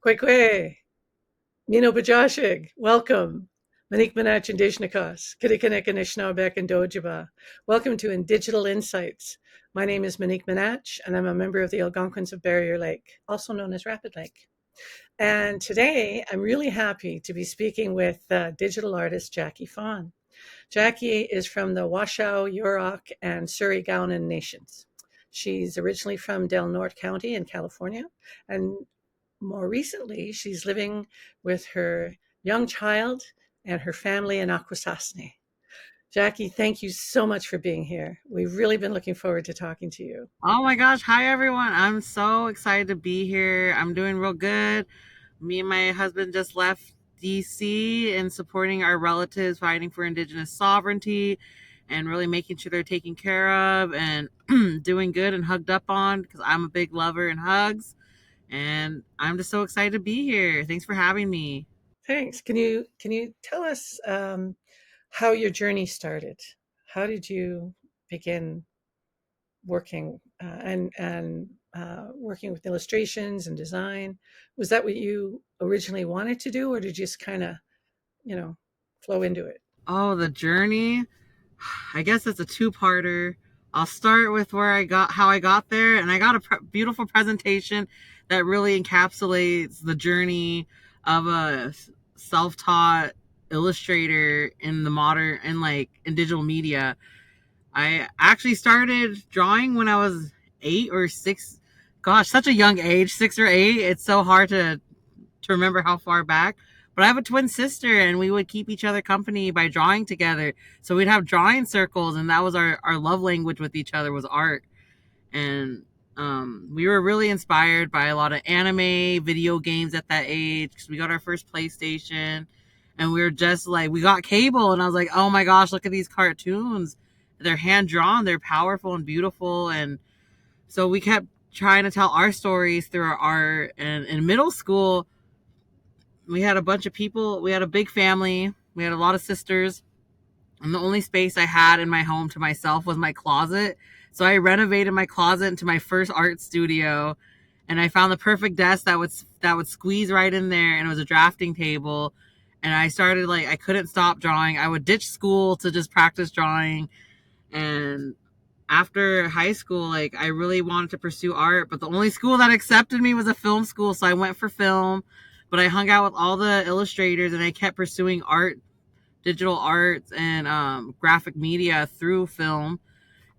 Kwekwe, Mino Bajashig, welcome. Monique Manatch, Indigenous, Kidikanek Anishinabek and Dojaba. Welcome to Indigital Insights. My name is Monique Manatch, and I'm a member of the Algonquins of Barrier Lake, also known as Rapid Lake. And today, I'm really happy to be speaking with digital artist Jackie Fawn. Jackie is from the Washoe, Yurok, and Surrey Gownan nations. She's originally from Del Norte County in California, and more recently, she's living with her young child and her family in Akwesasne. Jackie, thank you so much for being here. We've really been looking forward to talking to you. Oh my gosh. Hi, everyone. I'm so excited to be here. I'm doing real good. Me and my husband just left DC and supporting our relatives fighting for Indigenous sovereignty and really making sure they're taken care of and doing good and hugged up on because I'm a big lover and hugs. And I'm just so excited to be here. Thanks for having me. Thanks. Can you tell us how your journey started? How did you begin working working with illustrations and design? Was that what you originally wanted to do, or did you just kind of, you know, flow into it? Oh, the journey. I guess it's a two-parter. I'll start with how I got there, and I got a beautiful presentation that really encapsulates the journey of a self-taught illustrator in the modern and like in digital media. I actually started drawing when I was 8 or 6. Gosh, such a young age, 6 or 8. It's so hard to remember how far back. But I have a twin sister, and we would keep each other company by drawing together. So we'd have drawing circles, and that was our love language with each other was art. And we were really inspired by a lot of anime, video games at that age because we got our first PlayStation. And we were just like, we got cable, and I was like, oh my gosh, look at these cartoons. They're hand drawn, they're powerful and beautiful. And so we kept trying to tell our stories through our art. And in middle school, we had a bunch of people. We had a big family. We had a lot of sisters. And the only space I had in my home to myself was my closet. So I renovated my closet into my first art studio. And I found the perfect desk that would squeeze right in there. And it was a drafting table. And I started like, I couldn't stop drawing. I would ditch school to just practice drawing. And after high school, like I really wanted to pursue art, but the only school that accepted me was a film school. So I went for film, but I hung out with all the illustrators and I kept pursuing art, digital arts and graphic media through film.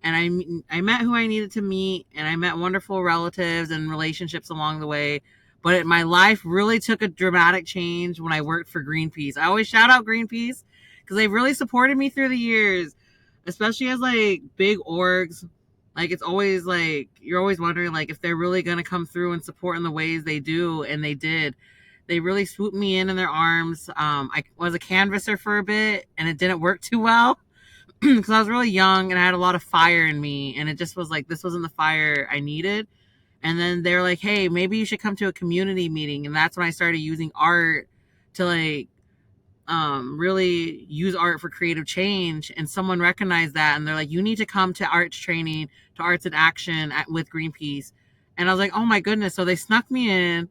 And I met who I needed to meet, and I met wonderful relatives and relationships along the way. But my life really took a dramatic change when I worked for Greenpeace. I always shout out Greenpeace because they've really supported me through the years, especially as like big orgs. Like it's always like you're always wondering like if they're really gonna come through and support in the ways they do, and they did. They really swooped me in their arms. I was a canvasser for a bit, and it didn't work too well because I was really young and I had a lot of fire in me, and it just was like this wasn't the fire I needed. And then they were like, "Hey, maybe you should come to a community meeting," and that's when I started using art to like really use art for creative change. And someone recognized that, and they're like, "You need to come to arts training, to Arts in Action with Greenpeace." And I was like, "Oh my goodness!" So they snuck me in.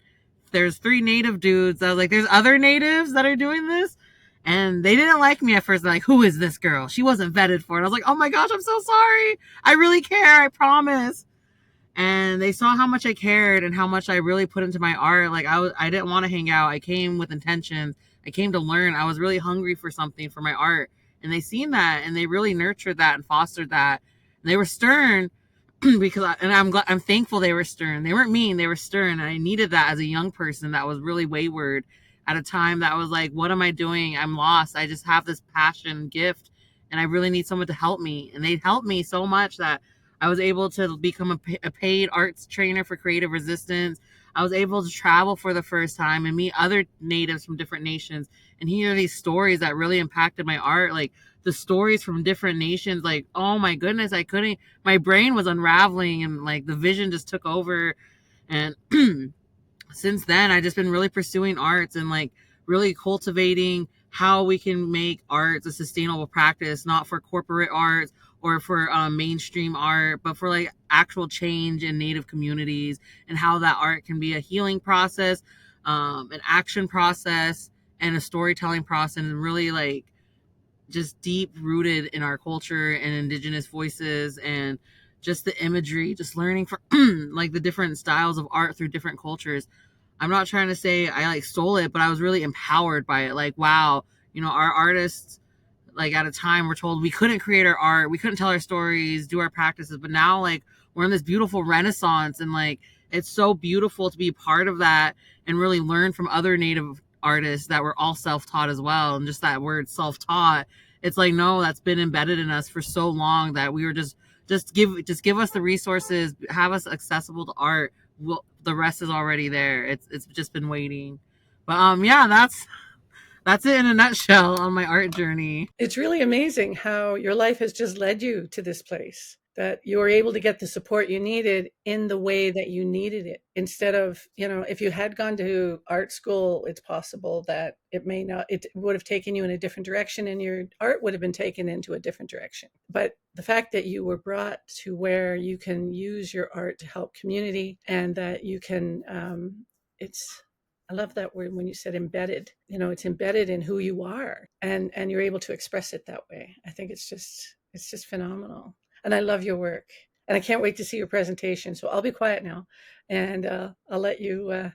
There's 3 native dudes. I was like, "There's other natives that are doing this." And they didn't like me at first. They're like, "Who is this girl? She wasn't vetted for it." I was like, "Oh my gosh, I'm so sorry. I really care. I promise." And they saw how much I cared and how much I really put into my art. Like I didn't want to hang out. I came with intentions. I came to learn. I was really hungry for something for my art. And they seen that, and they really nurtured that and fostered that. And they were stern because I'm thankful they were stern. They weren't mean, they were stern. And I needed that as a young person that was really wayward at a time that was like, what am I doing? I'm lost. I just have this passion gift, and I really need someone to help me. And they helped me so much that I was able to become a paid arts trainer for creative resistance. I was able to travel for the first time and meet other natives from different nations and hear these stories that really impacted my art. Like the stories from different nations, like, oh my goodness, my brain was unraveling, and like the vision just took over. And since then, I've just been really pursuing arts and like really cultivating how we can make arts a sustainable practice, not for corporate arts or for mainstream art, but for like actual change in native communities, and how that art can be a healing process, an action process and a storytelling process, and really like just deep rooted in our culture and indigenous voices, and just the imagery, just learning from like the different styles of art through different cultures. I'm not trying to say I like stole it, but I was really empowered by it. Like, wow, our artists, like at a time we're told we couldn't create our art, we couldn't tell our stories, do our practices, but now like we're in this beautiful renaissance, and like it's so beautiful to be part of that and really learn from other native artists that were all self-taught as well. And just that word self-taught, it's like, no, that's been embedded in us for so long that we were just give us the resources, have us accessible to art. Well, the rest is already there. It's just been waiting. But yeah, that's it in a nutshell on my art journey. It's really amazing how your life has just led you to this place, that you were able to get the support you needed in the way that you needed it. Instead of, if you had gone to art school, it's possible that it would have taken you in a different direction and your art would have been taken into a different direction. But the fact that you were brought to where you can use your art to help community, and that you can, it's, I love that word when you said embedded. It's embedded in who you are, and you're able to express it that way. I think it's just phenomenal, and I love your work, and I can't wait to see your presentation. So I'll be quiet now, and I'll let you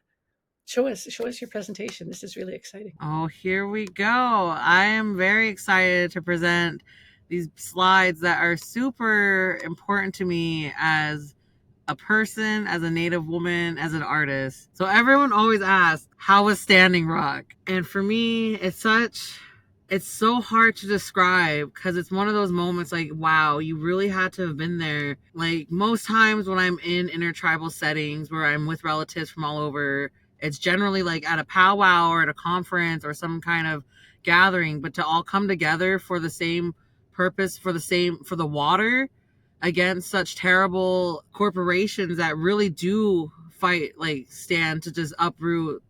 show us your presentation. This is really exciting. Oh, here we go. I am very excited to present these slides that are super important to me as a person, as a Native woman, as an artist. So everyone always asks, how was Standing Rock? And for me, it's so hard to describe, because it's one of those moments like, wow, you really had to have been there. Like most times when I'm in intertribal settings where I'm with relatives from all over, it's generally like at a powwow or at a conference or some kind of gathering, but to all come together for the same purpose, for the water, against such terrible corporations that really do stand to just uproot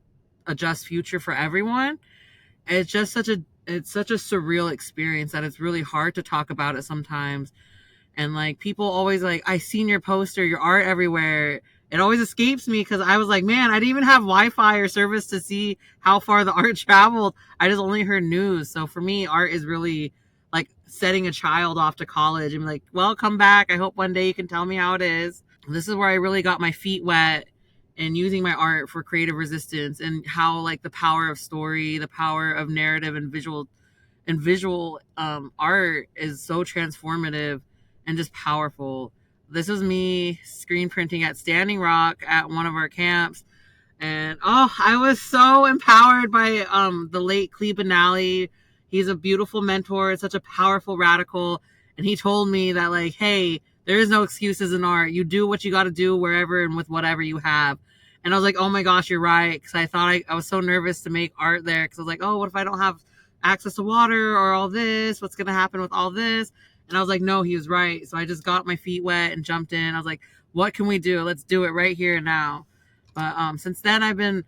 a just future for everyone. It's such a surreal experience that it's really hard to talk about it sometimes. And like people always like, I seen your poster, your art everywhere. It always escapes me because I was like, man, I didn't even have Wi-Fi or service to see how far the art traveled. I just only heard news. So for me, art is really like setting a child off to college and be like, well, come back. I hope one day you can tell me how it is. This is where I really got my feet wet and using my art for creative resistance, and how like the power of story, the power of narrative and visual art is so transformative and just powerful. This was me screen printing at Standing Rock at one of our camps. And I was so empowered by the late Cleve Benally. He's a beautiful mentor, such a powerful radical. And he told me that, like, hey, there is no excuses in art. You do what you got to do wherever and with whatever you have. And I was like, oh my gosh, you're right. Because I thought I was so nervous to make art there. Because I was like, oh, what if I don't have access to water or all this? What's going to happen with all this? And I was like, no, he was right. So I just got my feet wet and jumped in. I was like, what can we do? Let's do it right here and now. But since then, I've been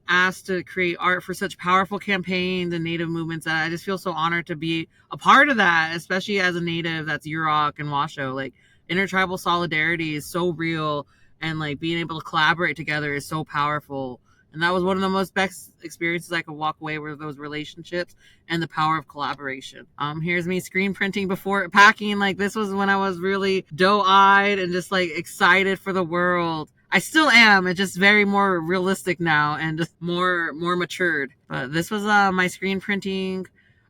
asked to create art for such powerful campaigns and Native movements that I just feel so honored to be a part of that, especially as a Native that's Yurok and Washoe. Like, intertribal solidarity is so real, and like being able to collaborate together is so powerful. And that was one of the most best experiences I could walk away with, those relationships and the power of collaboration. Here's me screen printing before packing. Like, this was when I was really doe-eyed and just like excited for the world. I still am. It's just very more realistic now and just more matured. But this was my screen printing.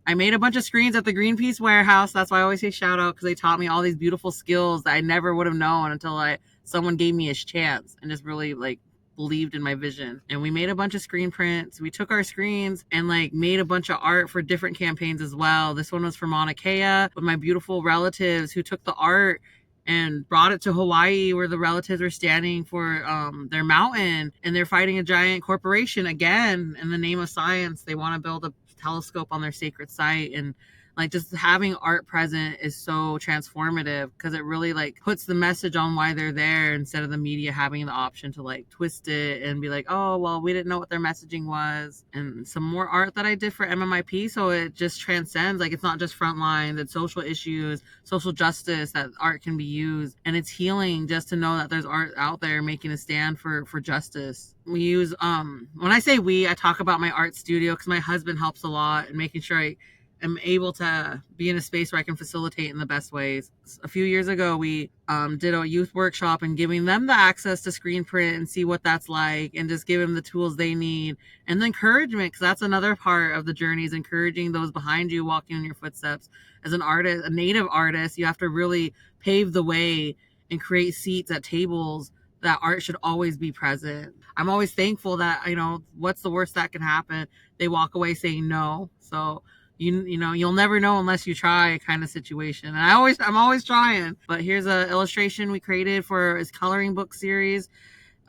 I made a bunch of screens at the Greenpeace warehouse. That's why I always say shout out, because they taught me all these beautiful skills that I never would have known until someone gave me a chance and just really like believed in my vision. And we made a bunch of screen prints. We took our screens and like made a bunch of art for different campaigns as well. This one was for Mauna Kea with my beautiful relatives who took the art and brought it to Hawaii, where the relatives are standing for their mountain, and they're fighting a giant corporation again in the name of science. They want to build a telescope on their sacred site, and Like just having art present is so transformative because it really like puts the message on why they're there instead of the media having the option to like twist it and be like, oh, well, we didn't know what their messaging was. And some more art that I did for MMIP. So it just transcends, like it's not just frontline, it's social issues, social justice, that art can be used. And it's healing just to know that there's art out there making a stand for justice. We use, when I say we, I talk about my art studio because my husband helps a lot and making sure I am able to be in a space where I can facilitate in the best ways. A few years ago, we did a youth workshop and giving them the access to screen print and see what that's like and just give them the tools they need and the encouragement, because that's another part of the journey, is encouraging those behind you walking in your footsteps. As an artist, a native artist, you have to really pave the way and create seats at tables that art should always be present. I'm always thankful that, what's the worst that can happen? They walk away saying no. So you'll never know unless you try, kind of situation. And I'm always trying. But here's a illustration we created for his coloring book series.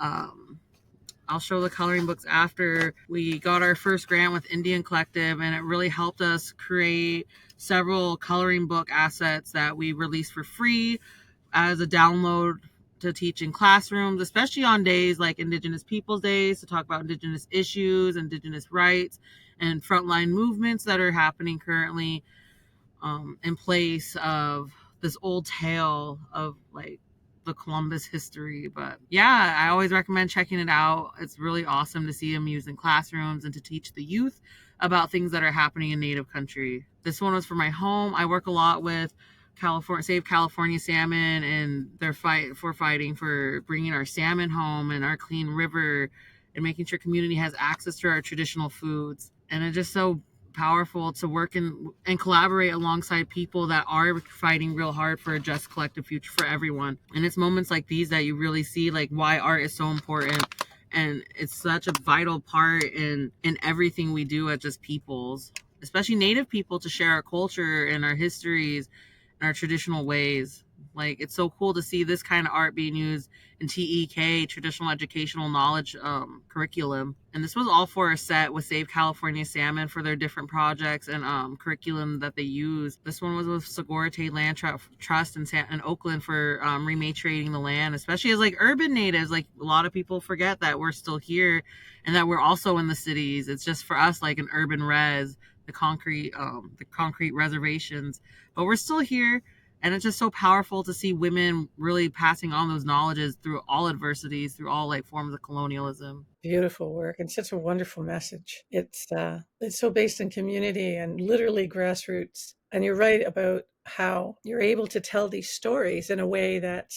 I'll show the coloring books after. We got our first grant with Indian Collective, and it really helped us create several coloring book assets that we released for free as a download to teach in classrooms, especially on days like Indigenous Peoples Days, to talk about Indigenous issues, Indigenous rights, and frontline movements that are happening currently, in place of this old tale of like the Columbus history. But yeah, I always recommend checking it out. It's really awesome to see them used in classrooms and to teach the youth about things that are happening in Native country. This one was for my home. I work a lot with Save California Salmon and their fighting for bringing our salmon home and our clean river and making sure community has access to our traditional foods. And it's just so powerful to work and collaborate alongside people that are fighting real hard for a just collective future for everyone. And it's moments like these that you really see like why art is so important, and it's such a vital part in everything we do as just peoples, especially Native people, to share our culture and our histories and our traditional ways. Like, it's so cool to see this kind of art being used in TEK, traditional educational knowledge curriculum. And this was all for a set with Save California Salmon for their different projects and curriculum that they use. This one was with Segurite Land Trust in Oakland for rematriating the land, especially as like urban natives. Like, a lot of people forget that we're still here and that we're also in the cities. It's just for us like an urban res, the concrete reservations, but we're still here. And it's just so powerful to see women really passing on those knowledges through all adversities, through all like forms of colonialism. Beautiful work and such a wonderful message. It's so based in community and literally grassroots. And you're right about how you're able to tell these stories in a way that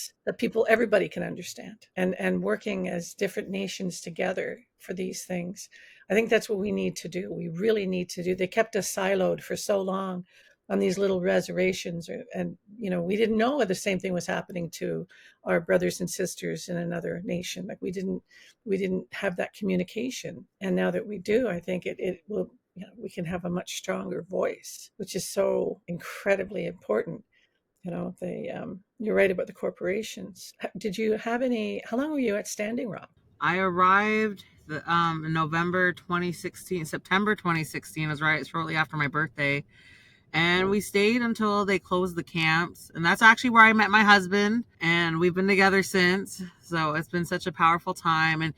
everybody can understand, and working as different nations together for these things. I think that's what we need to do. We really need to do. They kept us siloed for so long on these little reservations, and we didn't know the same thing was happening to our brothers and sisters in another nation. Like, we didn't have that communication, and now that we do, I think it will, we can have a much stronger voice, which is so incredibly important. You're right about the corporations. Did you have any? How long were you at Standing Rock? I arrived in November 2016, September 2016 was right shortly after my birthday. And we stayed until they closed the camps. And that's actually where I met my husband. And we've been together since. So it's been such a powerful time. And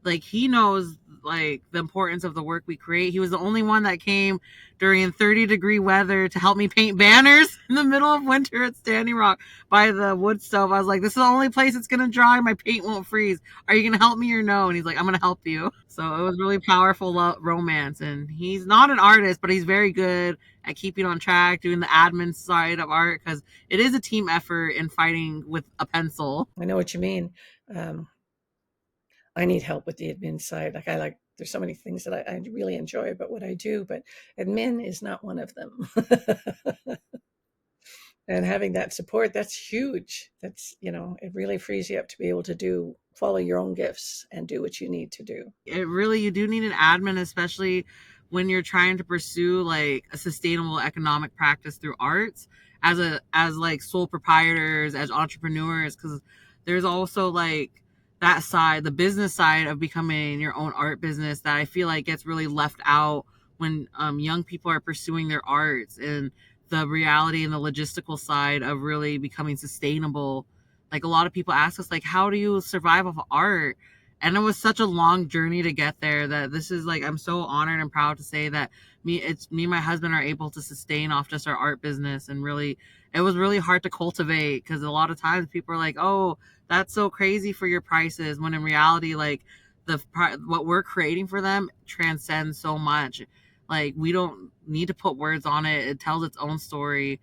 like, he knows like the importance of the work we create. He was the only one that came during 30-degree weather to help me paint banners in the middle of winter at Standing Rock by the wood stove. I was like, this is the only place it's gonna dry, my paint won't freeze. Are you gonna help me or no? And he's like, I'm gonna help you. So it was really powerful romance. And he's not an artist, but he's very good at keeping on track, doing the admin side of art, because it is a team effort in fighting with a pencil. I know what you mean. Um, I need help with the admin side. There's so many things that I really enjoy about what I do, but admin is not one of them. And having that support, that's huge. It really frees you up to be able to follow your own gifts and do what you need to do. You do need an admin, especially when you're trying to pursue like a sustainable economic practice through arts as like sole proprietors, as entrepreneurs, because there's also like that side, the business side of becoming your own art business, that I feel like gets really left out when young people are pursuing their arts. And the reality and the logistical side of really becoming sustainable. Like a lot of people ask us, like, how do you survive off of art? And it was such a long journey to get there that this is like, I'm so honored and proud to say that me and my husband are able to sustain off just our art business. And really, it was really hard to cultivate because a lot of times people are like, oh, that's so crazy for your prices, when in reality, like, what we're creating for them transcends so much. Like, we don't need to put words on it. It tells its own story.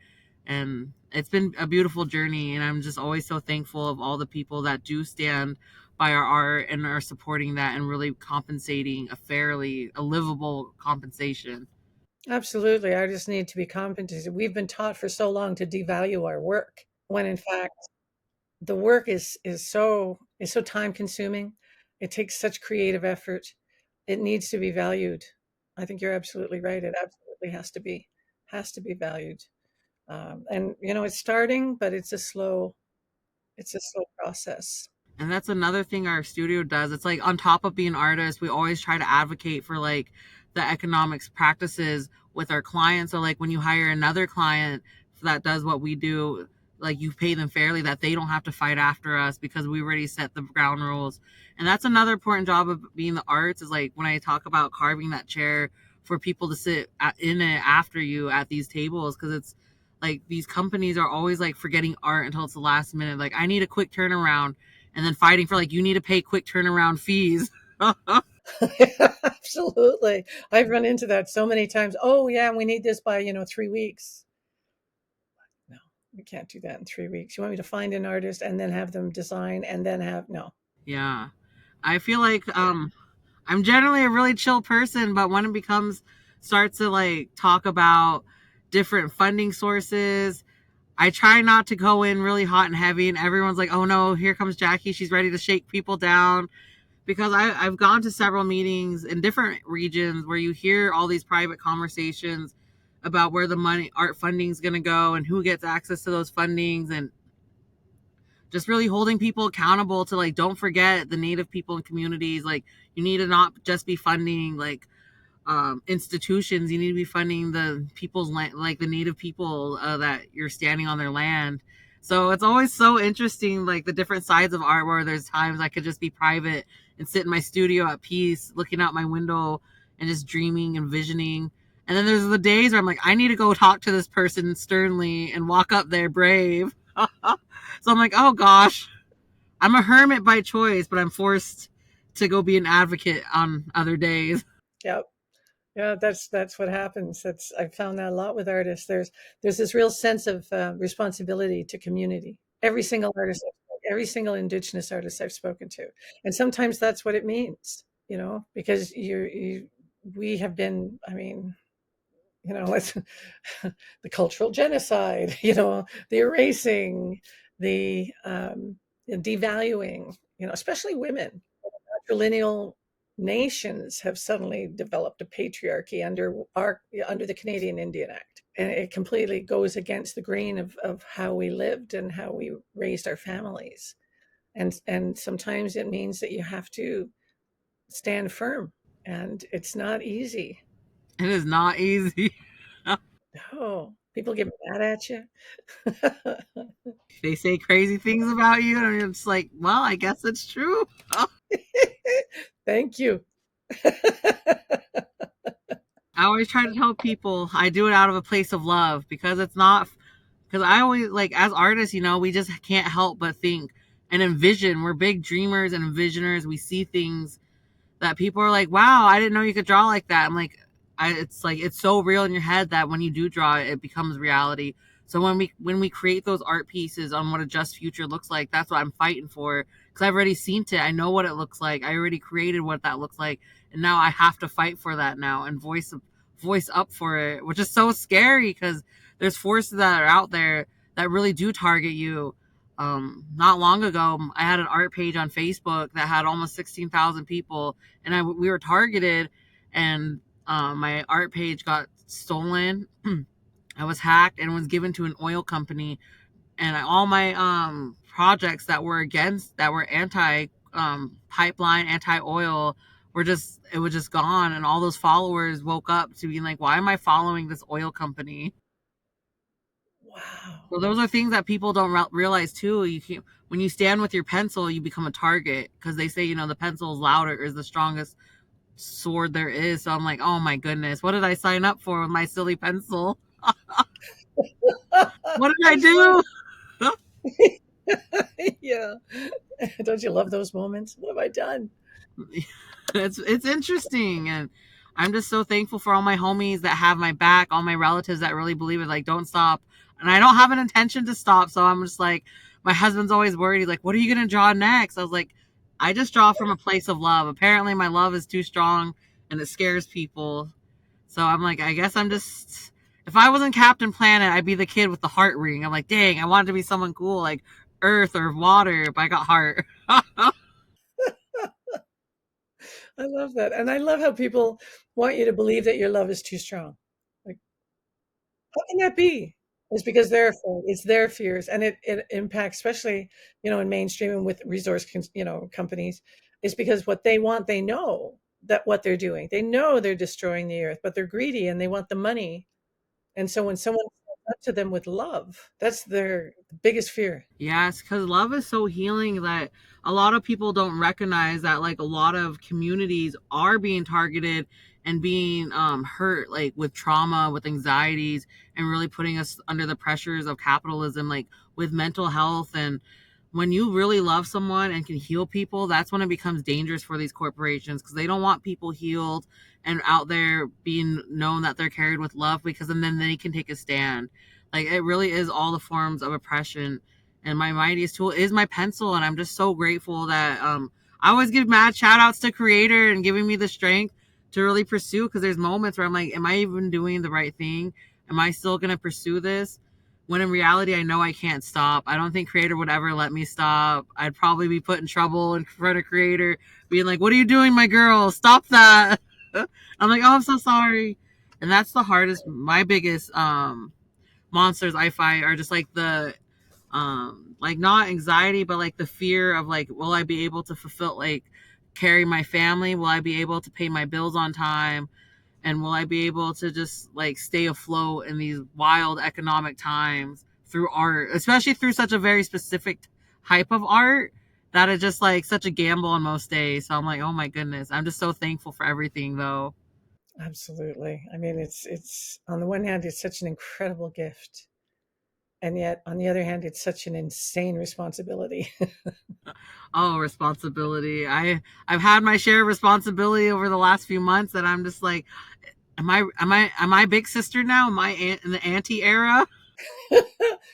And it's been a beautiful journey. And I'm just always so thankful of all the people that do stand by our art and are supporting that and really compensating a livable compensation. Absolutely. Artists need to be compensated. We've been taught for so long to devalue our work when in fact the work is so time consuming. It takes such creative effort. It needs to be valued. I think you're absolutely right. It absolutely has to be valued. And it's starting, but it's a slow process. And that's another thing our studio does. It's like, on top of being artists, we always try to advocate for like the economics practices with our clients. So like when you hire another client that does what we do, like, you pay them fairly, that they don't have to fight after us because we already set the ground rules. And that's another important job of being the arts, is like when I talk about carving that chair for people to sit in it after you at these tables, because it's like these companies are always like forgetting art until it's the last minute. Like, I need a quick turnaround, and then fighting for, like, you need to pay quick turnaround fees. Absolutely. I've run into that so many times. Oh, yeah, we need this by 3 weeks. No, we can't do that in 3 weeks. You want me to find an artist and then have them design and then have no. Yeah. I feel like I'm generally a really chill person, but when it becomes starts to like talk about different funding sources, I try not to go in really hot and heavy, and everyone's like, "Oh no, here comes Jackie. She's ready to shake people down." Because I've gone to several meetings in different regions where you hear all these private conversations about where the money art funding is going to go and who gets access to those fundings, and just really holding people accountable to, like, don't forget the native people and communities. Like, you need to not just be funding like institutions. You need to be funding the people's land, like the native people that you're standing on their land. So it's always so interesting, like the different sides of art, where there's times I could just be private and sit in my studio at peace, looking out my window and just dreaming and visioning. And then there's the days where I'm like, I need to go talk to this person sternly and walk up there brave. So I'm like, oh gosh, I'm a hermit by choice, but I'm forced to go be an advocate on other days. Yep. Yeah, that's what happens. I've found that a lot with artists. There's this real sense of responsibility to community. Every single Indigenous artist I've spoken to, and sometimes that's what it means. Because we have been. I mean, it's the cultural genocide. The erasing, the devaluing. Especially women. Matrilineal nations have suddenly developed a patriarchy under the Canadian Indian Act, and it completely goes against the grain of how we lived and how we raised our families. And sometimes it means that you have to stand firm, and it's not easy. It is not easy. Oh, people get mad at you. They say crazy things about you, and it's like, well, I guess it's true. Thank you. I always try to tell people I do it out of a place of love, because it's not, because I always, like, as artists, we just can't help but think and envision. We're big dreamers and envisioners. We see things that people are like, wow, I didn't know you could draw like that. I'm like, it's like, it's so real in your head that when you do draw it, it becomes reality. So when we create those art pieces on what a just future looks like, that's what I'm fighting for, because I've already seen it. I know what it looks like. I already created what that looks like, and now I have to fight for that now and voice up for it, which is so scary because there's forces that are out there that really do target you. Not long ago, I had an art page on Facebook that had almost 16,000 people, and we were targeted, and my art page got stolen. I was hacked and was given to an oil company, and all my projects that were anti pipeline, anti oil, it was just gone, and all those followers woke up to being like, why am I following this oil company? Wow. So those are things that people don't realize too. You can't, when you stand with your pencil, you become a target because they say, the pencil is louder, is the strongest sword there is. So I'm like, oh my goodness, what did I sign up for with my silly pencil? What did I That's fun. do? Yeah. Don't you love those moments? What have I done? It's interesting, and I'm just so thankful for all my homies that have my back, all my relatives that really believe it, like don't stop. And I don't have an intention to stop, so I'm just like, my husband's always worried. He's like, what are you gonna draw next? I was like, I just draw from a place of love. Apparently my love is too strong and it scares people. So I'm like, I guess I'm just, if I wasn't Captain Planet, I'd be the kid with the heart ring. I'm like, dang, I wanted to be someone cool like Earth or water, but I got heart. I love that. And I love how people want you to believe that your love is too strong. Like, how can that be? It's because they're afraid. It's their fears. And it impacts, especially, in mainstream and with companies, is because what they want, they know that what they're doing. They know they're destroying the earth, but they're greedy and they want the money. And so when someone comes up to them with love, that's their biggest fear. Yes, because love is so healing that a lot of people don't recognize that, like, a lot of communities are being targeted and being hurt, like with trauma, with anxieties, and really putting us under the pressures of capitalism, like with mental health. And when you really love someone and can heal people, that's when it becomes dangerous for these corporations because they don't want people healed and out there being known that they're carried with love, because then they can take a stand. Like, it really is all the forms of oppression, and my mightiest tool is my pencil. And I'm just so grateful that I always give mad shout outs to creator and giving me the strength to really pursue, because there's moments where I'm like, am I even doing the right thing? Am I still going to pursue this? When in reality, I know I can't stop. I don't think creator would ever let me stop. I'd probably be put in trouble in front of creator, being like, what are you doing, my girl? Stop that. I'm like, oh, I'm so sorry. And that's the hardest, my biggest monsters I fight are just like the like not anxiety, but like the fear of, like, will I be able to fulfill, like, carry my family? Will I be able to pay my bills on time? And will I be able to just, like, stay afloat in these wild economic times through art, especially through such a very specific type of art that is just like such a gamble on most days. So I'm like, oh my goodness, I'm just so thankful for everything though. Absolutely. I mean, it's on the one hand, it's such an incredible gift. And yet, on the other hand, it's such an insane responsibility. Oh, responsibility. I've had my share of responsibility over the last few months, and I'm just like, am I big sister now? Am I in the auntie era?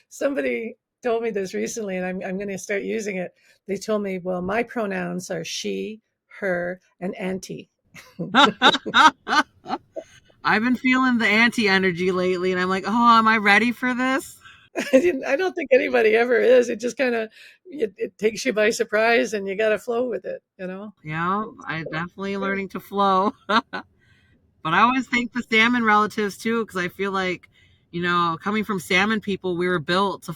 Somebody told me this recently, and I'm going to start using it. They told me, well, my pronouns are she, her, and auntie. I've been feeling the auntie energy lately, and I'm like, oh, am I ready for this? I don't think anybody ever is. It just kind of it takes you by surprise, and you got to flow with it. Yeah, I definitely learning to flow. But I always thank the salmon relatives too, because I feel like, coming from salmon people, we were built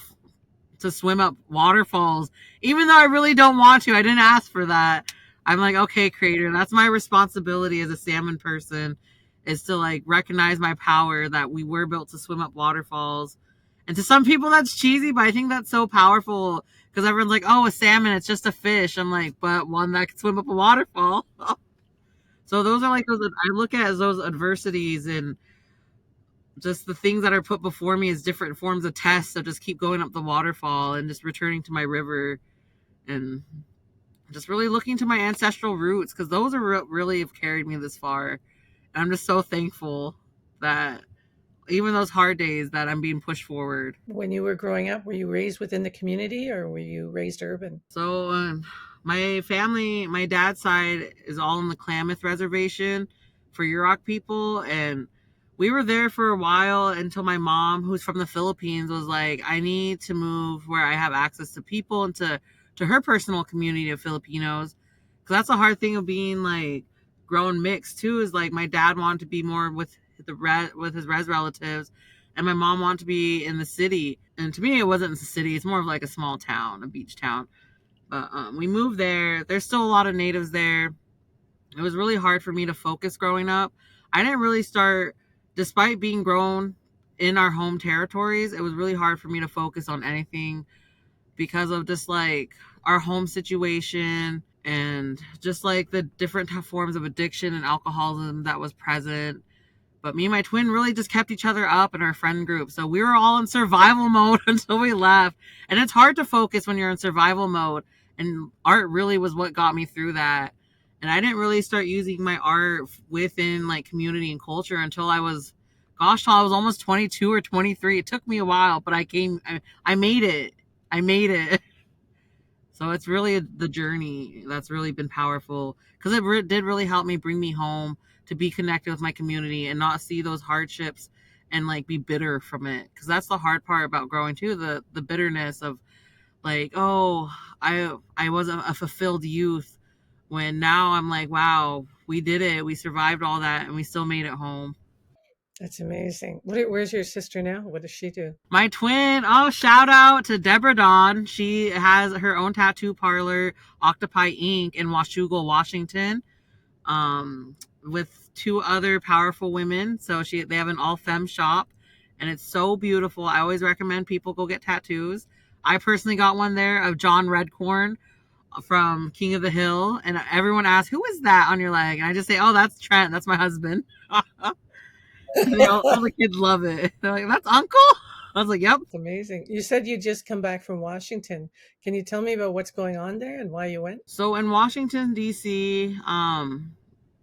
to swim up waterfalls, even though I really don't want to. I didn't ask for that. I'm like, okay, creator, that's my responsibility as a salmon person, is to, like, recognize my power that we were built to swim up waterfalls. And to some people that's cheesy, but I think that's so powerful because everyone's like, oh, a salmon, it's just a fish. I'm like, but one that can swim up a waterfall. So those are like those I look at as those adversities, and just the things that are put before me as different forms of tests of just keep going up the waterfall and just returning to my river, and just really looking to my ancestral roots, because those are really have carried me this far. And I'm just so thankful that even those hard days that I'm being pushed forward. When you were growing up, were you raised within the community or were you raised urban? So my family, my dad's side is all in the Klamath Reservation for Yurok people, and we were there for a while until my mom, who's from the Philippines, was like, I need to move where I have access to people and to her personal community of Filipinos, because that's a hard thing of being, like, grown mixed too. Is like my dad wanted to be more with with his res relatives, and my mom wanted to be in the city. And to me, it wasn't the city; it's more of like a small town, a beach town. But we moved there. There's still a lot of natives there. It was really hard for me to focus growing up. I didn't really start, despite being grown in our home territories, it was really hard for me to focus on anything because of just like our home situation and just like the different forms of addiction and alcoholism that was present. But me and my twin really just kept each other up in our friend group. So we were all in survival mode until we left. And it's hard to focus when you're in survival mode. And art really was what got me through that. And I didn't really start using my art within like community and culture until I was, gosh, till I was almost 22 or 23. It took me a while, but I made it. I made it. So it's really the journey that's really been powerful because did really help me bring me home to be connected with my community and not see those hardships and like be bitter from it. Because that's the hard part about growing too, the bitterness of like, oh, I wasn't a fulfilled youth when now I'm like, wow, we did it. We survived all that and we still made it home. That's amazing. Where's your sister now? What does she do? My twin, oh, shout out to Deborah Dawn. She has her own tattoo parlor, Octopi Ink, in Washougal, Washington, with two other powerful women. So they have an all femme shop, and it's so beautiful. I always recommend people go get tattoos. I personally got one there of John Redcorn from King of the Hill, and everyone asks, "Who is that on your leg?" And I just say, "Oh, that's Trent. That's my husband." All the kids love it. They're like, "That's Uncle." I was like, "Yep." It's amazing. You said you just come back from Washington. Can you tell me about what's going on there and why you went? So in Washington D.C.,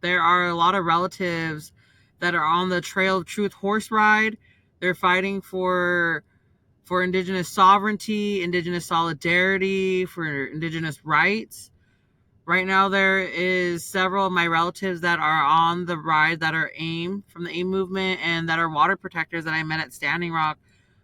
there are a lot of relatives that are on the Trail of Truth horse ride. They're fighting for Indigenous sovereignty, Indigenous solidarity, for Indigenous rights. Right now, there is several of my relatives that are on the ride that are AIM from the AIM movement and that are water protectors that I met at Standing Rock.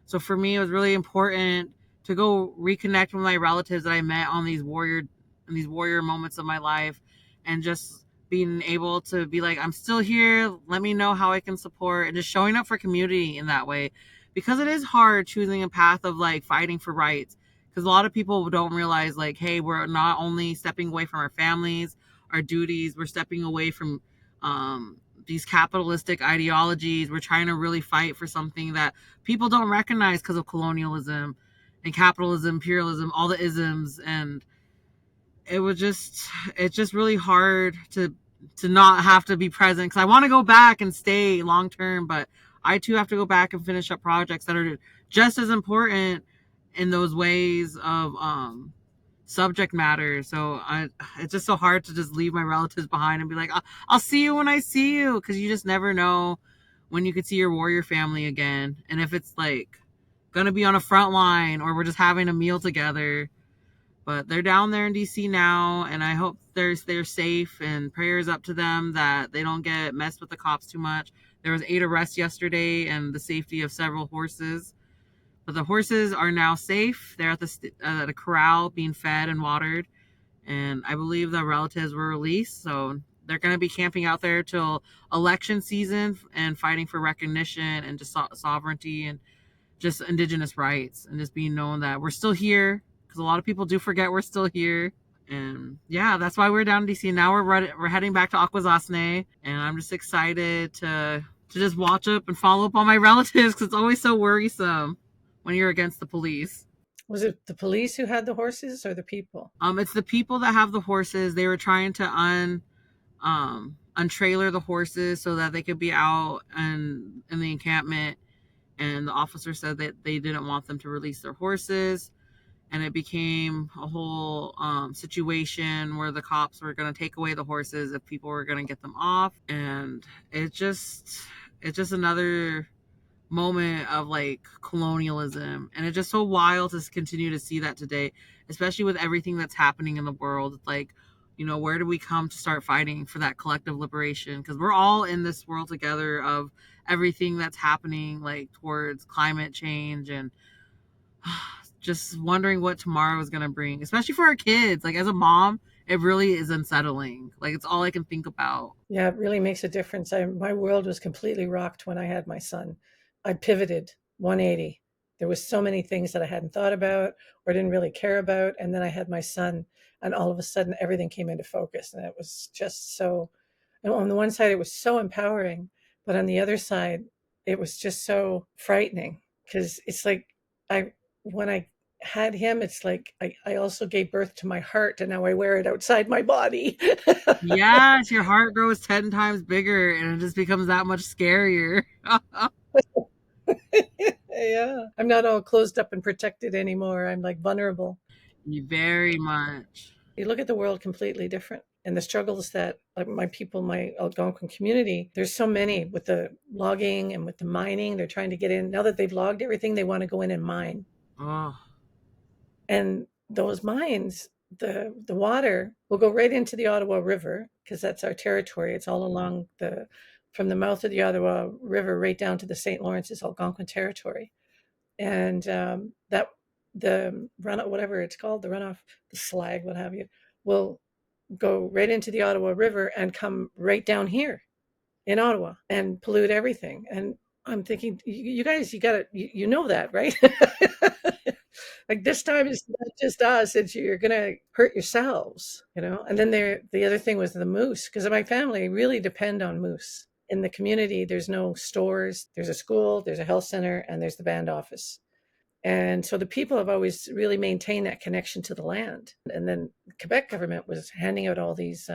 So for me, it was really important to go reconnect with my relatives that I met on these warrior moments of my life, and just being able to be like, I'm still here. Let me know how I can support, and just showing up for community in that way, because it is hard choosing a path of like fighting for rights, because a lot of people don't realize like, hey, we're not only stepping away from our families, our duties, we're stepping away from these capitalistic ideologies. We're trying to really fight for something that people don't recognize because of colonialism and capitalism, imperialism, all the isms. And it was just, it's just really hard to not have to be present, because I want to go back and stay long term, but I too have to go back and finish up projects that are just as important in those ways of subject matter. So it's just so hard to just leave my relatives behind and be like, I'll see you when I see you, because you just never know when you could see your warrior family again, and if it's like gonna be on a front line or we're just having a meal together. But they're down there in DC now, and I hope they're safe, and prayers up to them that they don't get messed with the cops too much. There was 8 arrests yesterday and the safety of several horses. But the horses are now safe. They're at a corral being fed and watered, and I believe the relatives were released. So they're going to be camping out there till election season and fighting for recognition and just sovereignty and just Indigenous rights, and just being known that we're still here, because a lot of people do forget we're still here. And yeah, that's why we're down in DC now. We're heading back to Akwesasne, and I'm just excited to just watch up and follow up on my relatives, because it's always so worrisome when you're against the police. Was it the police who had the horses or the people? It's the people that have the horses. They were trying to untrailer the horses so that they could be out and in the encampment, and the officer said that they didn't want them to release their horses, and it became a whole situation where the cops were going to take away the horses if people were going to get them off. And it's just another moment of like colonialism, and it's just so wild to continue to see that today, especially with everything that's happening in the world. Like, where do we come to start fighting for that collective liberation? Because we're all in this world together of everything that's happening, like towards climate change, and just wondering what tomorrow is going to bring, especially for our kids. Like, as a mom, it really is unsettling. Like, it's all I can think about. Yeah, it really makes a difference. My world was completely rocked when I had my son. I pivoted 180. There was so many things that I hadn't thought about or didn't really care about, and then I had my son, and all of a sudden everything came into focus, and it was just so. And on the one side, it was so empowering, but on the other side, it was just so frightening because it's like I when I had him, it's like I also gave birth to my heart and now I wear it outside my body. Yes, your heart grows 10 times bigger and it just becomes that much scarier. Yeah. I'm not all closed up and protected anymore. I'm like vulnerable. Very much. You look at the world completely different. And the struggles that like my people, my Algonquin community, there's so many with the logging and with the mining. They're trying to get in. Now that they've logged everything, they want to go in and mine. Oh, And those mines, the water will go right into the Ottawa River because that's our territory. It's all along the from the mouth of the Ottawa River right down to the St. Lawrence is Algonquin territory. And that the runoff, whatever it's called, the runoff, the slag, what have you, will go right into the Ottawa River and come right down here in Ottawa and pollute everything. And I'm thinking, you guys, you got to, you know that, right? Like this time it's not just us; it's you're gonna hurt yourselves, you know. And then the other thing was the moose, because my family really depend on moose. In the community, there's no stores. There's a school, there's a health center, and there's the band office. And so the people have always really maintained that connection to the land. And then the Quebec government was handing out all these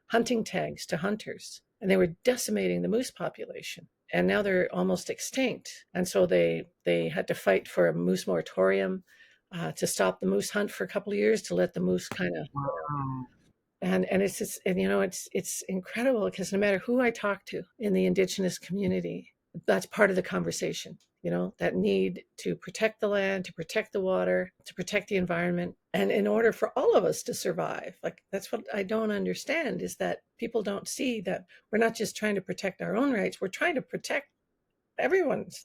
hunting tags to hunters, and they were decimating the moose population. And now they're almost extinct. And so they had to fight for a moose moratorium to stop the moose hunt for a couple of years to let the moose kind of wow. and it's just and you know it's incredible because no matter who I talk to in the Indigenous community, that's part of the conversation. You know, that need to protect the land, to protect the water, to protect the environment. And in order for all of us to survive, like that's what I don't understand is that people don't see that we're not just trying to protect our own rights, we're trying to protect everyone's.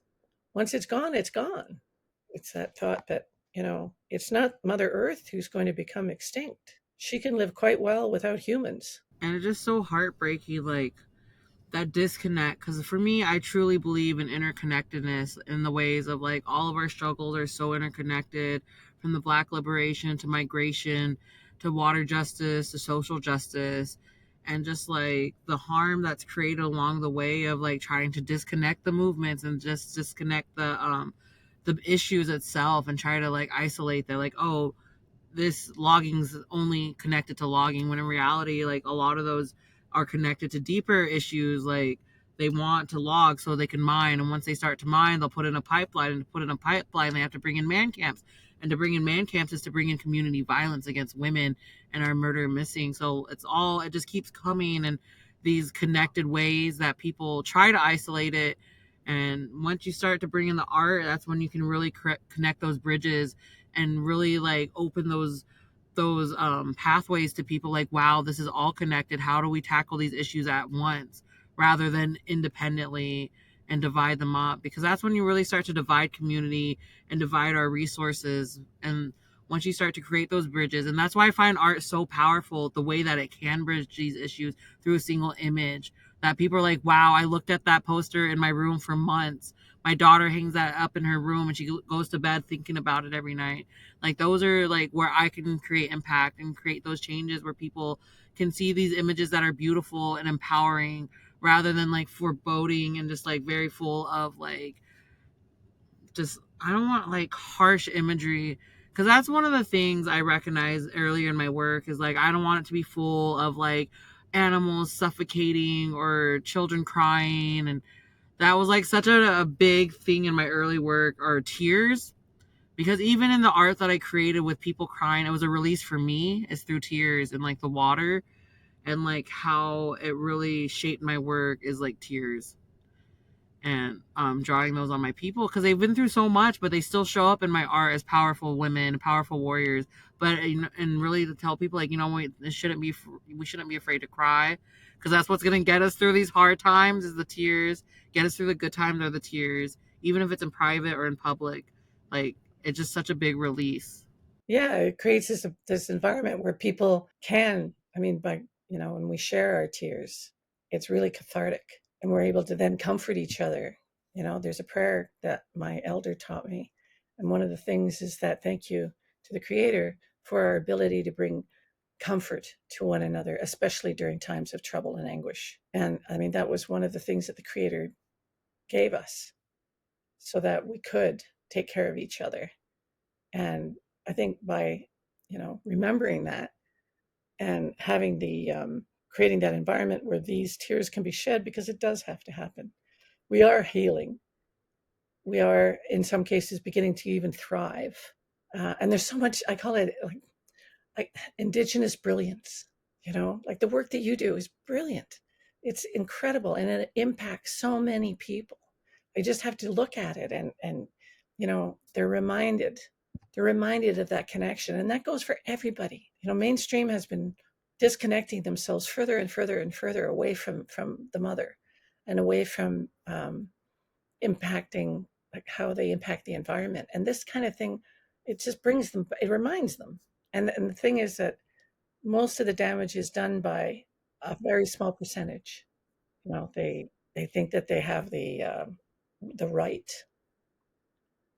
Once it's gone, it's gone. It's that thought that, you know, it's not Mother Earth who's going to become extinct. She can live quite well without humans. And it's just so heartbreaking, like that disconnect. Because for me, I truly believe in interconnectedness in the ways of like all of our struggles are so interconnected, from the Black liberation to migration to water justice to social justice, and just like the harm that's created along the way of like trying to disconnect the movements and just disconnect the issues itself and try to like isolate that, like, oh, this logging's only connected to logging, when in reality like a lot of those are connected to deeper issues. Like they want to log so they can mine, and once they start to mine they'll put in a pipeline, and to put in a pipeline they have to bring in man camps, and to bring in man camps is to bring in community violence against women and our murder and missing. So it's all, it just keeps coming in these connected ways that people try to isolate it. And once you start to bring in the art, that's when you can really connect those bridges and really like open those pathways to people, like, wow, this is all connected. How do we tackle these issues at once rather than independently, and divide them up? Because that's when you really start to divide community and divide our resources. And once you start to create those bridges, and that's why I find art so powerful, the way that it can bridge these issues through a single image, that people are like, wow, I looked at that poster in my room for months. My daughter hangs that up in her room and she goes to bed thinking about it every night. Like those are like where I can create impact and create those changes where people can see these images that are beautiful and empowering, rather than like foreboding and just like very full of like, just, I don't want like harsh imagery. Because that's one of the things I recognized earlier in my work is like, I don't want it to be full of like animals suffocating or children crying. And that was like such a big thing in my early work, or tears. Because even in the art that I created with people crying, it was a release for me, is through tears and like the water, and like how it really shaped my work is like tears. And drawing those on my people because they've been through so much, but they still show up in my art as powerful women, powerful warriors. But and really to tell people, like, you know, we shouldn't be afraid to cry, because that's what's gonna get us through these hard times, is the tears. Get us through the good times are the tears, even if it's in private or in public. Like, it's just such a big release. Yeah, it creates this environment where people can, I mean, by, you know, when we share our tears, it's really cathartic and we're able to then comfort each other. You know, there's a prayer that my elder taught me. And one of the things is that thank you to the Creator for our ability to bring comfort to one another, especially during times of trouble and anguish. And I mean, that was one of the things that the Creator gave us so that we could take care of each other. And I think by, remembering that and having the creating that environment where these tears can be shed, because it does have to happen. We are healing. We are, in some cases, beginning to even thrive. And there's so much, I call it like indigenous brilliance, like the work that you do is brilliant. It's incredible and it impacts so many people. They just have to look at it and they're reminded of that connection. And that goes for everybody. Mainstream has been disconnecting themselves further and further and further away from the mother and away from impacting, like how they impact the environment. And this kind of thing, it just brings them, it reminds them. And the thing is that most of the damage is done by a very small percentage. They think that they have the right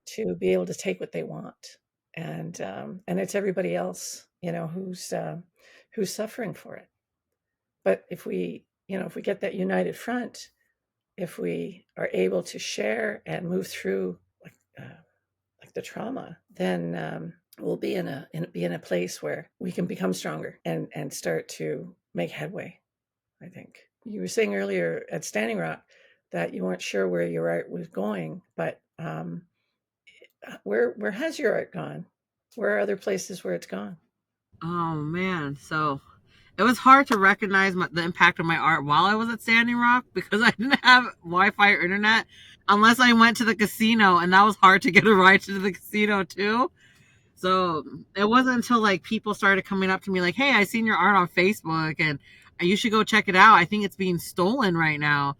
to be able to take what they want, and it's everybody else, who's suffering for it. But if we get that united front, if we are able to share and move through like the trauma, then we'll be in a place where we can become stronger and start to make headway. I think you were saying earlier at Standing Rock that you weren't sure where your art was going, but where has your art gone? Where are other places where it's gone? Oh man, so it was hard to recognize the impact of my art while I was at Standing Rock because I didn't have Wi-Fi or internet unless I went to the casino, and that was hard to get a ride to the casino too. So it wasn't until like people started coming up to me like, "Hey, I seen your art on Facebook, and you should go check it out. I think it's being stolen right now."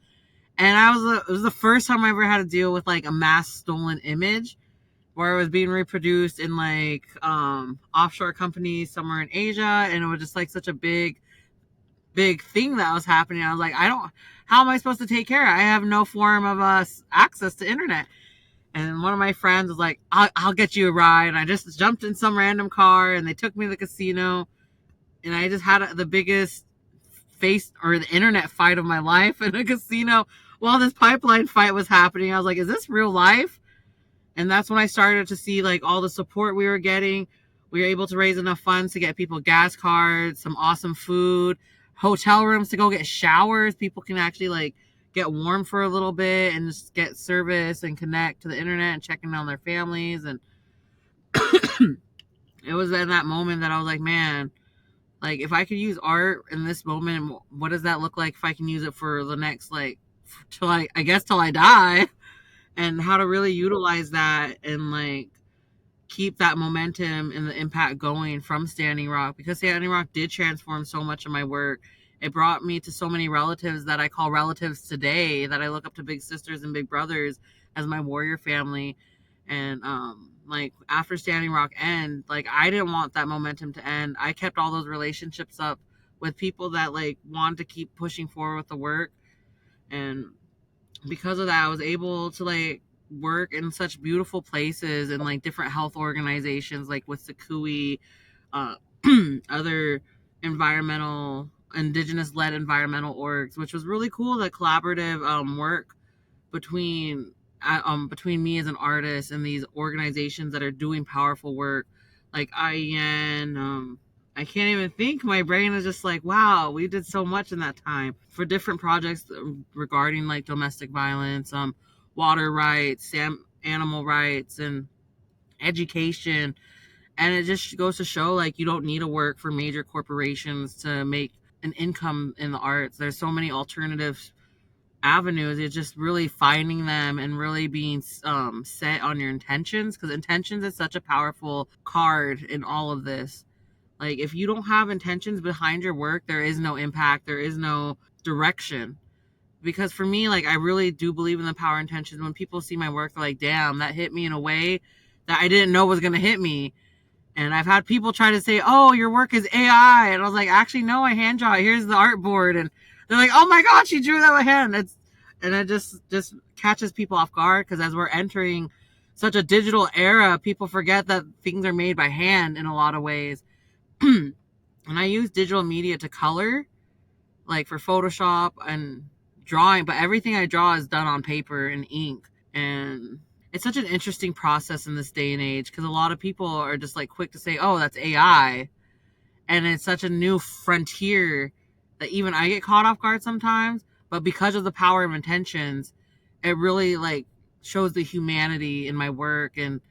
And it was the first time I ever had to deal with like a mass stolen image where it was being reproduced in like offshore companies somewhere in Asia, and it was just like such a big thing that was happening. I was like, I don't, how am I supposed to take care of it? I have no form of access to internet. And one of my friends was like, I'll get you a ride. And I just jumped in some random car and they took me to the casino. And I just had the biggest face or the internet fight of my life in a casino while this pipeline fight was happening. I was like, is this real life? And that's when I started to see like all the support we were getting. We were able to raise enough funds to get people gas cards, some awesome food, hotel rooms to go get showers. People can actually like get warm for a little bit and just get service and connect to the internet and checking on their families. And it was in that moment that I was like, man, like if I could use art in this moment, what does that look like if I can use it for the next like till I guess till I die, and how to really utilize that and like keep that momentum and the impact going from Standing Rock, because Standing Rock did transform so much of my work. It brought me to so many relatives that I call relatives today, that I look up to big sisters and big brothers as my warrior family. And like after Standing Rock end, like I didn't want that momentum to end. I kept all those relationships up with people that like wanted to keep pushing forward with the work. And because of that, I was able to like work in such beautiful places and like different health organizations, like with Sakui, uh, other environmental, indigenous led environmental orgs, which was really cool. The collaborative work between between me as an artist and these organizations that are doing powerful work, like IEN. I can't even think. My brain is just like, wow, we did so much in that time for different projects regarding like domestic violence, water rights, animal rights, and education. And it just goes to show like you don't need to work for major corporations to make an income in the arts. There's so many alternative avenues. It's just really finding them and really being set on your intentions, because intentions is such a powerful card in all of this. Like if you don't have intentions behind your work, there is no impact, there is no direction. Because for me, like I really do believe in the power intentions. When people see my work, they're like, damn, that hit me in a way that I didn't know was going to hit me. And I've had people try to say, oh, your work is AI. And I was like, actually, no, I hand draw it. Here's the artboard. And they're like, oh my God, she drew that by hand. And it just catches people off guard, because as we're entering such a digital era, people forget that things are made by hand in a lot of ways. And I use digital media to color, like for Photoshop and drawing, but everything I draw is done on paper and ink. And it's such an interesting process in this day and age because a lot of people are just like quick to say, oh, that's AI. And it's such a new frontier that even I get caught off guard sometimes. But because of the power of intentions, it really like shows the humanity in my work and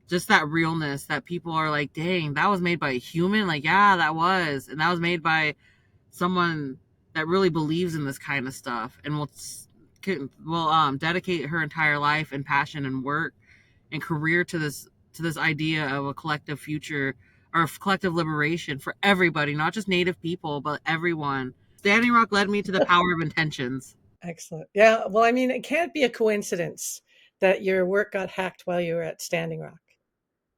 just that realness that people are like, dang, that was made by a human. Like, yeah, that was. And that was made by someone that really believes in this kind of stuff and will dedicate her entire life and passion and work and career to this idea of a collective future or collective liberation for everybody, not just Native people, but everyone. Standing Rock led me to the power of intentions. Excellent. Yeah. Well, I mean, it can't be a coincidence that your work got hacked while you were at Standing Rock,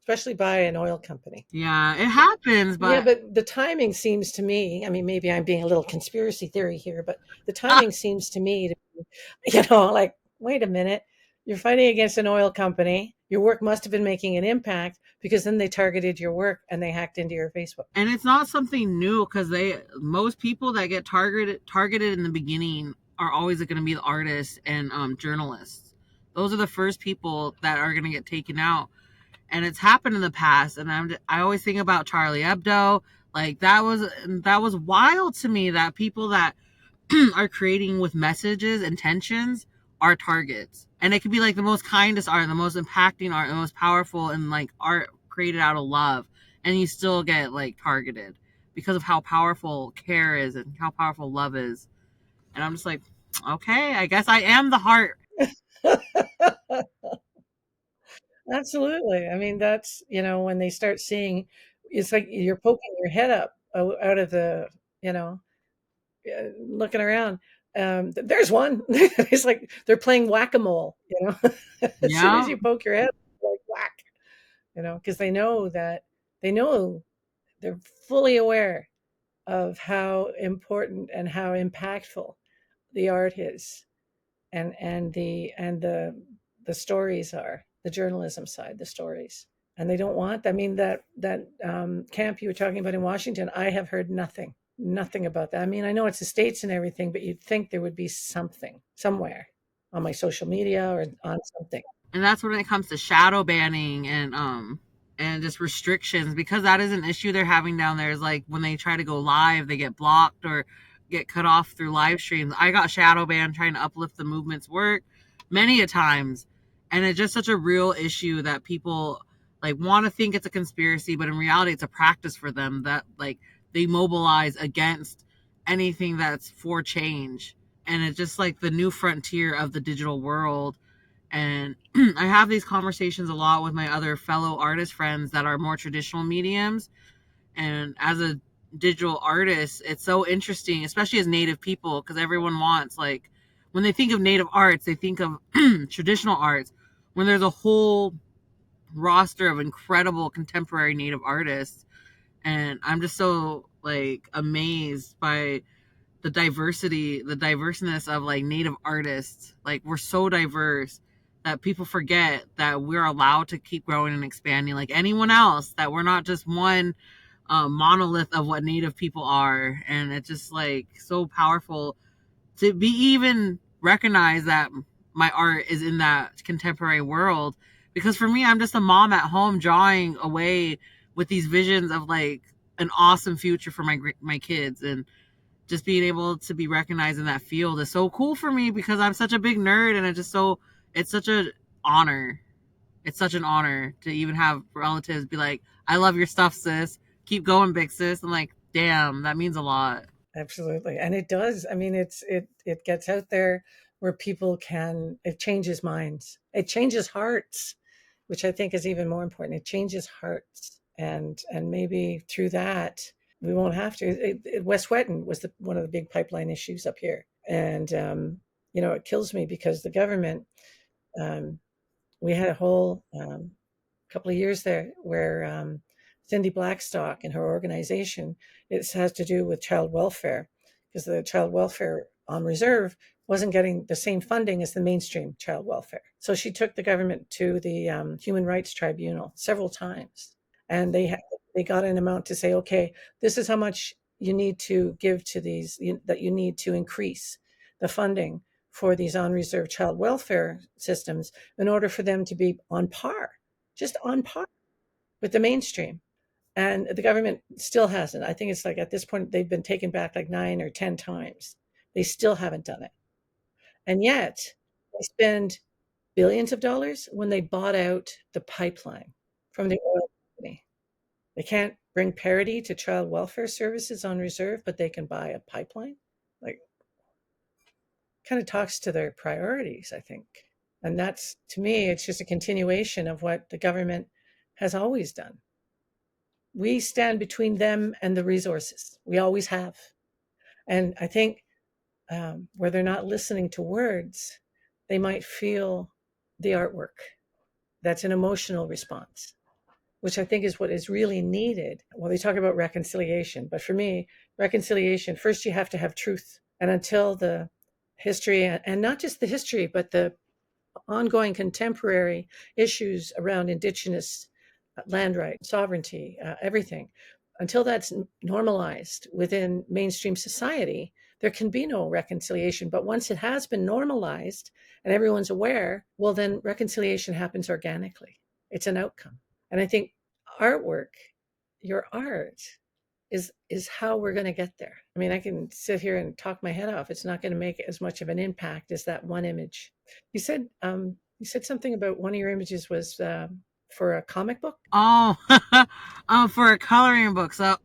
especially by an oil company. Yeah, it happens, Yeah, but but the timing seems to me, I mean, maybe I'm being a little conspiracy theory here, but the timing seems to me to be, like, wait a minute, you're fighting against an oil company. Your work must have been making an impact because then they targeted your work and they hacked into your Facebook. and it's not something new because they most people that get targeted in the beginning are always going to be the artists and journalists. Those are the first people that are going to get taken out, and it's happened in the past. And I always think about Charlie Hebdo. Like that was wild to me that people that are creating with messages, intentions, are targets. And it could be like the most kindest art, the most impacting art, the most powerful, and like art created out of love. And you still get like targeted because of how powerful care is and how powerful love is. And I'm just like, okay, I guess I am the heart. Absolutely. I mean, that's, when they start seeing, it's like you're poking your head up out of the, you know, looking around. There's one. It's like they're playing whack-a-mole, as soon as Yeah. you poke your head, like whack, because they know they're fully aware of how important and how impactful the art is, and the stories are, the journalism side, the stories. And they don't want, I mean, that camp you were talking about in Washington, I have heard nothing about that. I mean, I know it's the States and everything, but you'd think there would be something somewhere on my social media or on something. And that's when it comes to shadow banning and just restrictions, because that is an issue they're having down there. Is like when they try to go live, they get blocked or get cut off through live streams. I got shadow banned trying to uplift the movement's work many a times, and it's just such a real issue that people like want to think it's a conspiracy, but in reality it's a practice for them that like they mobilize against anything that's for change. And it's just like the new frontier of the digital world. And I have these conversations a lot with my other fellow artist friends that are more traditional mediums. And as a digital artist, it's so interesting, especially as Native people, because everyone wants, like, when they think of Native arts, they think of traditional arts, when there's a whole roster of incredible contemporary Native artists. And I'm just so, like, amazed by the diverseness of like Native artists. Like we're so diverse that people forget that we're allowed to keep growing and expanding like anyone else, that we're not just one monolith of what Native people are. And it's just like so powerful to be even recognize that my art is in that contemporary world. Because for me, I'm just a mom at home drawing away with these visions of like an awesome future for my kids. And just being able to be recognized in that field is so cool for me because I'm such a big nerd. And it's such an honor. It's such an honor to even have relatives be like, I love your stuff, sis. Keep going, big sis. I'm like, damn, that means a lot. Absolutely. And it does. I mean, it gets out there where people can, it changes minds. It changes hearts, which I think is even more important. It changes hearts. And maybe through that, we won't have to. West Wetton was one of the big pipeline issues up here. And, it kills me because the government, um, we had a whole couple of years there where Cindy Blackstock and her organization, it has to do with child welfare, because the child welfare on reserve wasn't getting the same funding as the mainstream child welfare. So she took the government to the Human Rights Tribunal several times, and they got an amount to say, okay, this is how much you need to give to these, that you need to increase. the funding for these unreserved child welfare systems in order for them to be on par, just on par with the mainstream. And the government still hasn't. I think it's like at this point, they've been taken back like 9 or 10 times. They still haven't done it. And yet they spend billions of dollars when they bought out the pipeline from the oil company. They can't bring parity to child welfare services on reserve, but they can buy a pipeline. Like, kind of talks to their priorities, I think. And that's, to me, it's just a continuation of what the government has always done. We stand between them and the resources. We always have. And I think where they're not listening to words, they might feel the artwork. That's an emotional response, which I think is what is really needed. Well, they talk about reconciliation, but for me, reconciliation, first you have to have truth. And until the history, and not just the history, but the ongoing contemporary issues around Indigenous land rights, sovereignty, everything, until that's normalized within mainstream society, there can be no reconciliation. But once it has been normalized and everyone's aware, well, then reconciliation happens organically. It's an outcome. And I think artwork, your art, is how we're going to get there. I mean, I can sit here and talk my head off. It's not going to make as much of an impact as that one image. You said something about one of your images was for a comic book. Oh, for a coloring book. So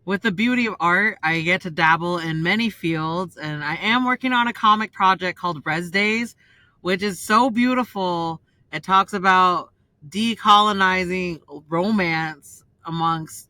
with the beauty of art, I get to dabble in many fields, and I am working on a comic project called Rez Days, which is so beautiful. It talks about decolonizing romance amongst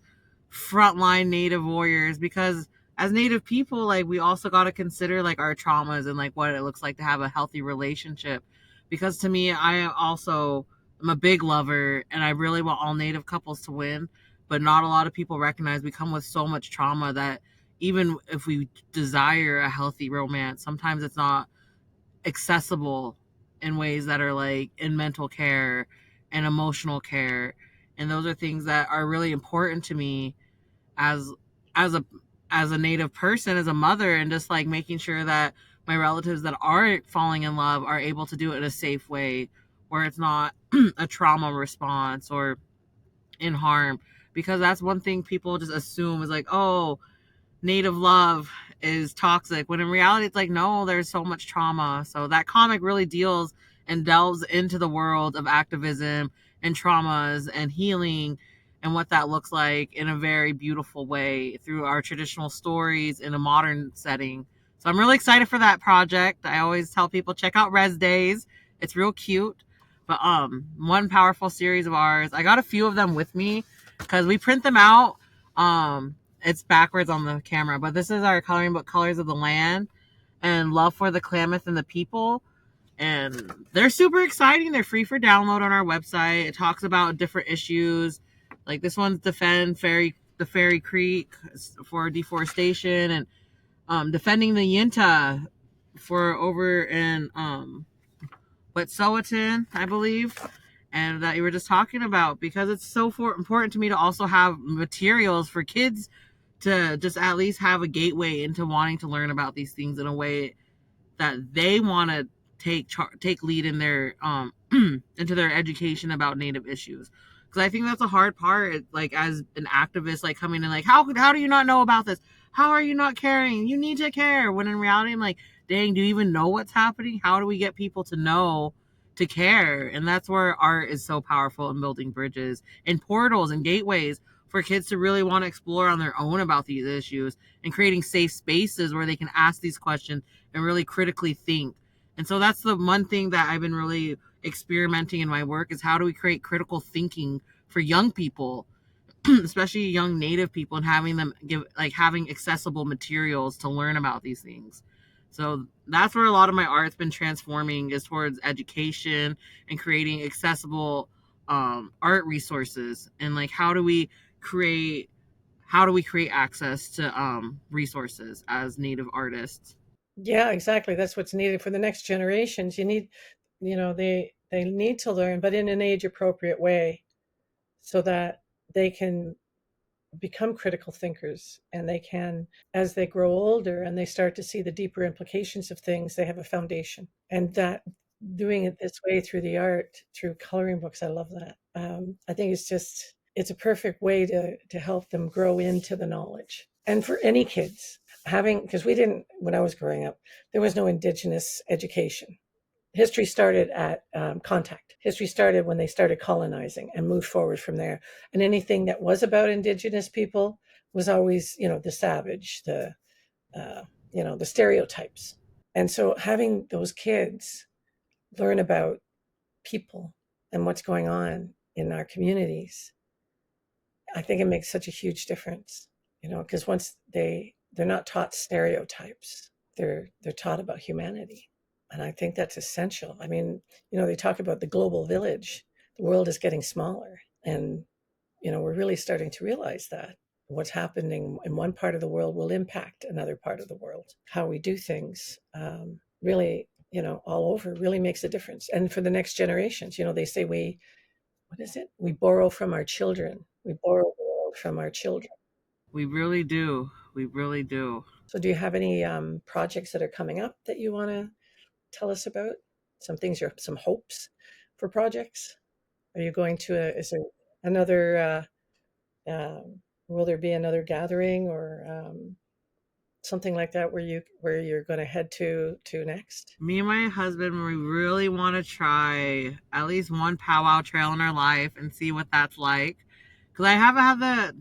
frontline Native warriors, because as Native people, like, we also got to consider like our traumas and like what it looks like to have a healthy relationship. Because to me, I also am a big lover, and I really want all Native couples to win, but not a lot of people recognize we come with so much trauma that even if we desire a healthy romance, sometimes it's not accessible in ways that are like in mental care and emotional care. And those are things that are really important to me as as a as a Native person, as a mother, and just like making sure that my relatives that are falling in love are able to do it in a safe way where it's not a trauma response or in harm. Because that's one thing people just assume is like, oh, Native love is toxic, when in reality it's like, no, there's so much trauma. So that comic really deals and delves into the world of activism and traumas and healing and what that looks like in a very beautiful way through our traditional stories in a modern setting. So I'm really excited for that project. I always tell people, check out Rez Days. It's real cute. But one powerful series of ours, I got a few of them with me because we print them out. It's backwards on the camera, but this is our coloring book, Colors of the Land and Love for the Klamath and the People. And they're super exciting. They're free for download on our website. It talks about different issues. Like this one's defend the Fairy Creek for deforestation, and defending the Yinta for over in Wet'suwet'en, I believe, and that you were just talking about, because it's so important to me to also have materials for kids to just at least have a gateway into wanting to learn about these things in a way that they want to take lead in their into their education about Native issues. Because I think that's a hard part, like as an activist, like coming in like, how do you not know about this? How are you not caring? You need to care. When in reality, I'm like, dang, do you even know what's happening? How do we get people to know, to care? And that's where art is so powerful in building bridges and portals and gateways for kids to really want to explore on their own about these issues, and creating safe spaces where they can ask these questions and really critically think. And so that's the one thing that I've been really experimenting in my work, is how do we create critical thinking for young people, especially young Native people, and having accessible materials to learn about these things. So that's where a lot of my art's been transforming, is towards education and creating accessible art resources. And like, how do we create access to resources as Native artists? Yeah, exactly. That's what's needed for the next generations. You need, they need to learn, but in an age appropriate way, so that they can become critical thinkers, and they can, as they grow older and they start to see the deeper implications of things, they have a foundation. And that, doing it this way through the art, through coloring books, I love that. I think it's a perfect way to help them grow into the knowledge. And for any kids, having, because we didn't, when I was growing up, there was no Indigenous education. History started at contact. History started when they started colonizing and moved forward from there. And anything that was about Indigenous people was always, the savage, uh, the stereotypes. And so having those kids learn about people and what's going on in our communities, I think it makes such a huge difference, because once they're not taught stereotypes, they're taught about humanity. And I think that's essential. I mean, they talk about the global village. The world is getting smaller. And, we're really starting to realize that what's happening in one part of the world will impact another part of the world. How we do things really, all over really makes a difference. And for the next generations, they say what is it? We borrow from our children. We borrow the world from our children. We really do. We really do. So, do you have any projects that are coming up that you want to tell us about? Some things, some hopes for projects? Are you going to? Is there another? Will there be another gathering or something like that where you're going to head to next? Me and my husband, we really want to try at least one powwow trail in our life and see what that's like. Because I haven't had the.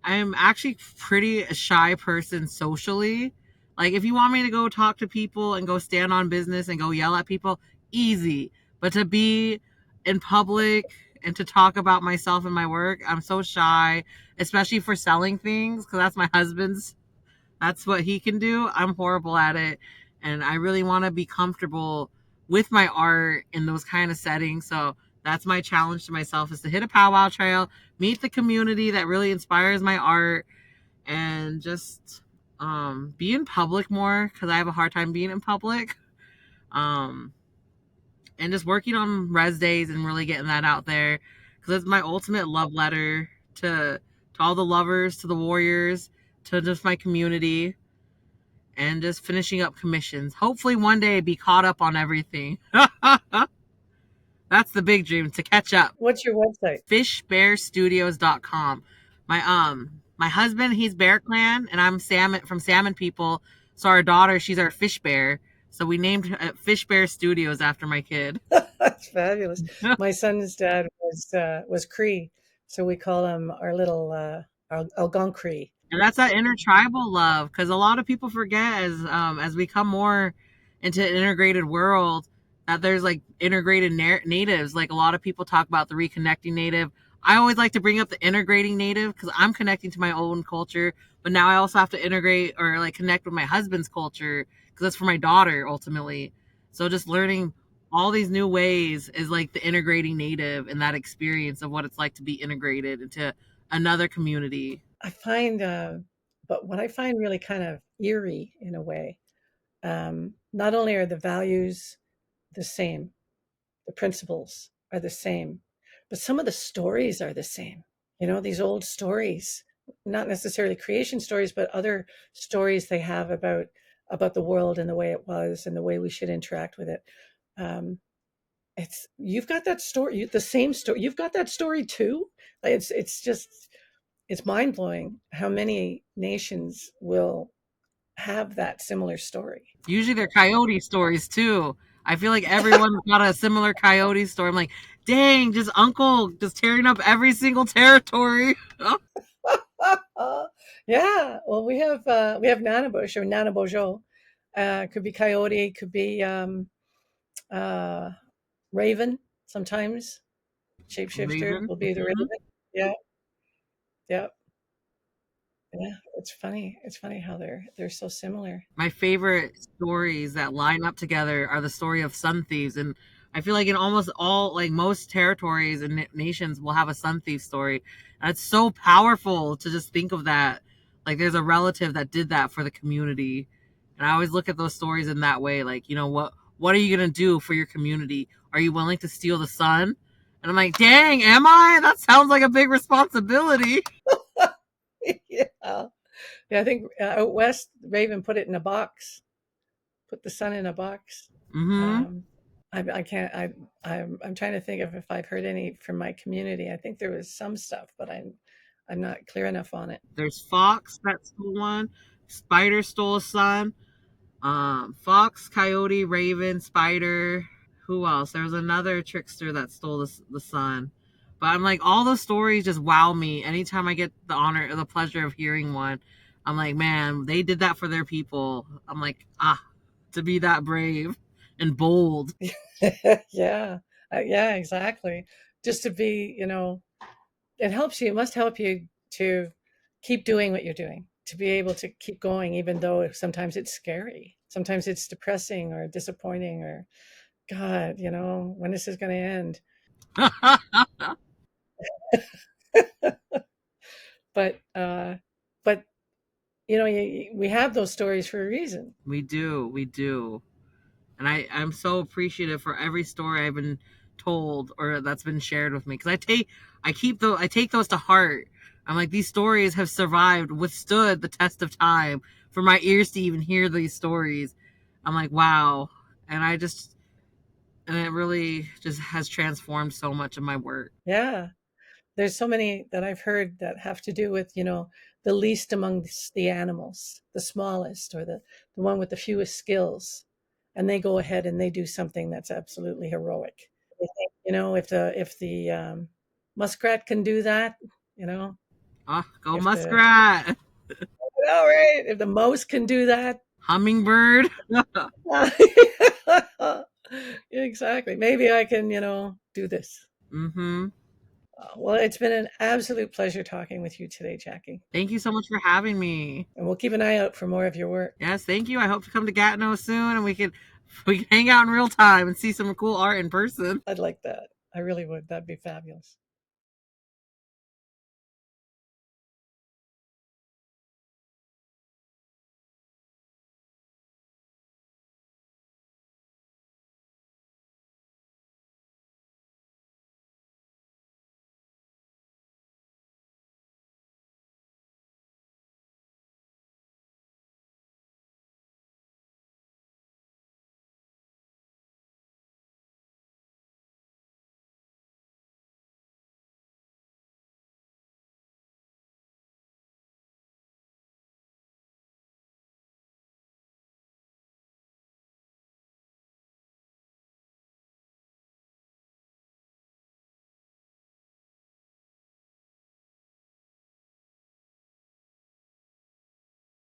I'm actually pretty a shy person socially. Like, if you want me to go talk to people and go stand on business and go yell at people, easy. But to be in public and to talk about myself and my work, I'm so shy, especially for selling things, because that's what he can do. I'm horrible at it. And I really want to be comfortable with my art in those kind of settings. So that's my challenge to myself, is to hit a powwow trail, meet the community that really inspires my art, and just be in public more, because I have a hard time being in public. Um, and just working on Rez Days and really getting that out there, because it's my ultimate love letter to all the lovers, to the warriors, to just my community, and just finishing up commissions. Hopefully one day be caught up on everything. That's the big dream, to catch up. What's your website? Fishbearstudios.com. My husband, he's Bear Clan, and I'm Salmon from Salmon People. So our daughter, she's our fish bear. So we named Fish Bear Studios after my kid. That's fabulous. My son's dad was Cree, so we call him our little Algonquin. And that's that intertribal love, because a lot of people forget as we come more into an integrated world, that there's like integrated natives. Like, a lot of people talk about the reconnecting native. I always like to bring up the integrating native, because I'm connecting to my own culture, but now I also have to integrate or like connect with my husband's culture, because that's for my daughter ultimately. So just learning all these new ways is like the integrating native, and that experience of what it's like to be integrated into another community. I find, but what I find really kind of eerie in a way, not only are the values the same, the principles are the same, but some of the stories are the same. These old stories, not necessarily creation stories, but other stories they have about the world and the way it was and the way we should interact with it. Um, you've got that story, the same story. You've got that story too. It's mind blowing how many nations will have that similar story. Usually they're coyote stories too. I feel like everyone's got a similar coyote story. I'm like, dang, just uncle just tearing up every single territory. Yeah, well, we have Nanabush or Nanabojo. Could be coyote, could be uh, raven. Sometimes shapeshifter Raven. will be the Mhm. raven. Yeah, yeah, yeah. It's funny. It's funny how they're so similar. My favorite stories that line up together are the story of sun thieves, and I feel like in almost all, like most territories and nations will have a sun thief story. And it's so powerful to just think of that, like there's a relative that did that for the community. And I always look at those stories in that way, like, what are you going to do for your community? Are you willing to steal the sun? And I'm like, dang, am I? That sounds like a big responsibility. Yeah. Yeah, I think out west, Raven put it in a box, put the sun in a box. Mm-hmm. Um, I can't. I'm trying to think of if I've heard any from my community. I think there was some stuff, but I'm not clear enough on it. There's Fox that stole one. Spider stole a sun. Fox, Coyote, Raven, Spider. Who else? There was another trickster that stole the sun. But I'm like, all those stories just wow me. Anytime I get the honor or the pleasure of hearing one, I'm like, man, they did that for their people. I'm like, to be that brave and bold. Yeah, yeah, exactly. Just to be, it helps you. It must help you to keep doing what you're doing, to be able to keep going, even though sometimes it's scary. Sometimes it's depressing or disappointing or, God, when this is going to end. But, but we have those stories for a reason. We do. And I'm so appreciative for every story I've been told or that's been shared with me because I take those to heart. I'm like, these stories have survived, withstood the test of time for my ears to even hear these stories. I'm like, wow. And and it really just has transformed so much of my work. Yeah. There's so many that I've heard that have to do with, the least among the animals, the smallest, or the one with the fewest skills. And they go ahead and they do something that's absolutely heroic. They think, if the muskrat can do that, you know, Go if the muskrat. all right, if the mouse can do that, Hummingbird. exactly. Maybe I can, do this. Mm-hmm. Well, it's been an absolute pleasure talking with you today, Jackie. Thank you so much for having me. And we'll keep an eye out for more of your work. Yes, thank you. I hope to come to Gatineau soon and we can hang out in real time and see some cool art in person. I'd like that. I really would. That'd be fabulous.